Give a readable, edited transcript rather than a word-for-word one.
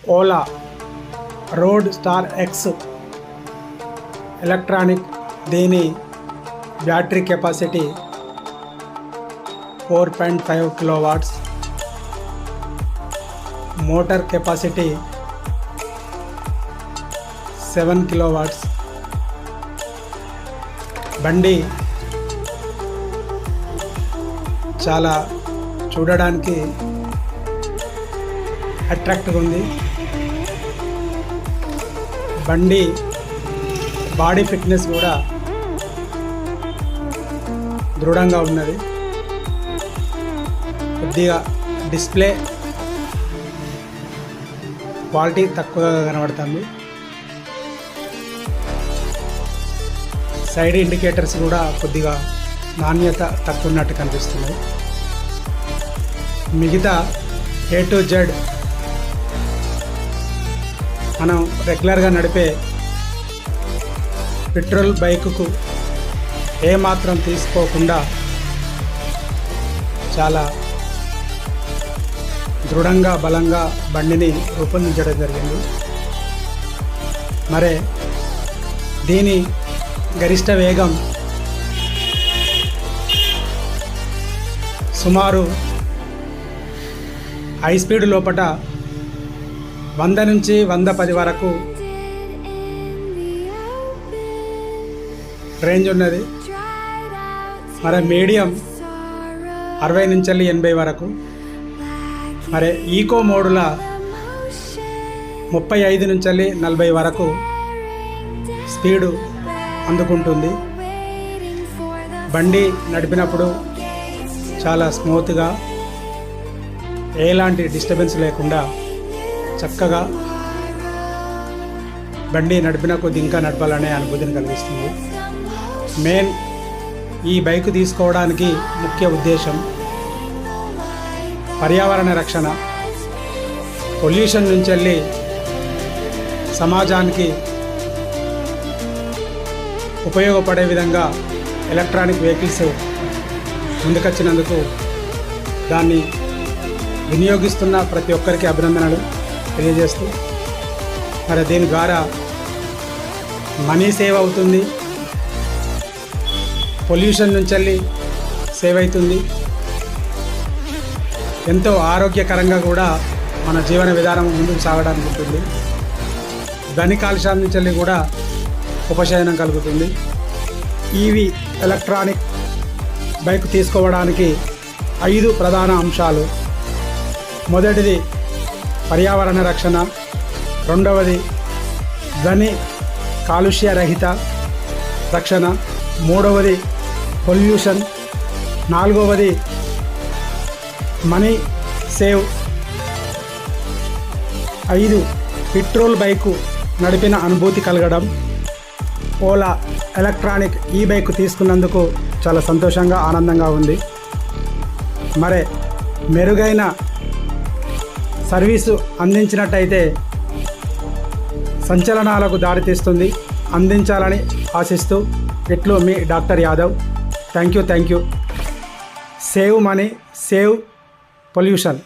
Ola roadster X electronic. దీని battery capacity 4.5 kilowatts, motor capacity 7 kilowatts. బండి చాలా చూడడానికి అట్రాక్టివ్గా ఉంది. బండి బాడీ ఫిట్నెస్ కూడా దృఢంగా ఉన్నది. కొద్దిగా డిస్ప్లే క్వాలిటీ తక్కువగా కనబడుతుంది. సైడ్ ఇండికేటర్స్ కూడా కొద్దిగా నాణ్యత తక్కువ ఉన్నట్టు కనిపిస్తుంది. మిగతా A to Z మనం రెగ్యులర్గా నడిపే పెట్రోల్ బైకుకు ఏమాత్రం తీసుకోకుండా చాలా దృఢంగా బలంగా బండిని రూపొందించడం జరిగింది. మరే దీని గరిష్ట వేగం సుమారు హై స్పీడ్ లోపల 100 నుంచి 110 వరకు రేంజ్ ఉన్నది. మరి మీడియం 60 నుంచి 80 వరకు. మరి ఈకో మోడుల 35 నుంచి 40 వరకు స్పీడు అందుకుంటుంది. బండి నడిపినప్పుడు చాలా స్మూత్గా, ఎలాంటి డిస్టర్బెన్స్ లేకుండా చక్కగా బండి నడిపిన కొద్ది ఇంకా నడపాలనే అనుభూతిని కలిగిస్తుంది. మెయిన్ ఈ బైక్ తీసుకోవడానికి ముఖ్య ఉద్దేశం పర్యావరణ రక్షణ. పొల్యూషన్ నుంచి వెళ్ళి సమాజానికి ఉపయోగపడే విధంగా ఎలక్ట్రానిక్ వెహికల్స్ ముందుకొచ్చినందుకు దాన్ని వినియోగిస్తున్న ప్రతి ఒక్కరికి అభినందనలు తెలియజేస్తూ, మరి దీని ద్వారా మనీ సేవ్ అవుతుంది, పొల్యూషన్ నుంచి వెళ్ళి సేవ్ అవుతుంది, ఎంతో ఆరోగ్యకరంగా కూడా మన జీవన విధానం ముందుకు సాగడానికి ఉంటుంది. ధ్వని కాలుష్యాల నుంచి వెళ్ళి కూడా ఉపశమనం కలుగుతుంది. ఈవీ ఎలక్ట్రానిక్ బైక్ తీసుకోవడానికి 5 ప్రధాన అంశాలు. మొదటిది పర్యావరణ రక్షణ, రెండవది ధ్వని కాలుష్య రహిత రక్షణ, మూడవది పొల్యూషన్, నాలుగవది మనీ సేవ్, 5 పెట్రోల్ బైకు నడిపిన అనుభూతి కలగడం. ఓలా ఎలక్ట్రానిక్ ఈ బైక్ తీసుకున్నందుకు చాలా సంతోషంగా ఆనందంగా ఉంది. మరే మెరుగైన సర్వీసు అందించినట్టయితే సంచలనాలకు దారితీస్తుంది. అందించాలని ఆశిస్తూ ఇట్లు మీ doctor Yadav. Thank you. Save money, save pollution.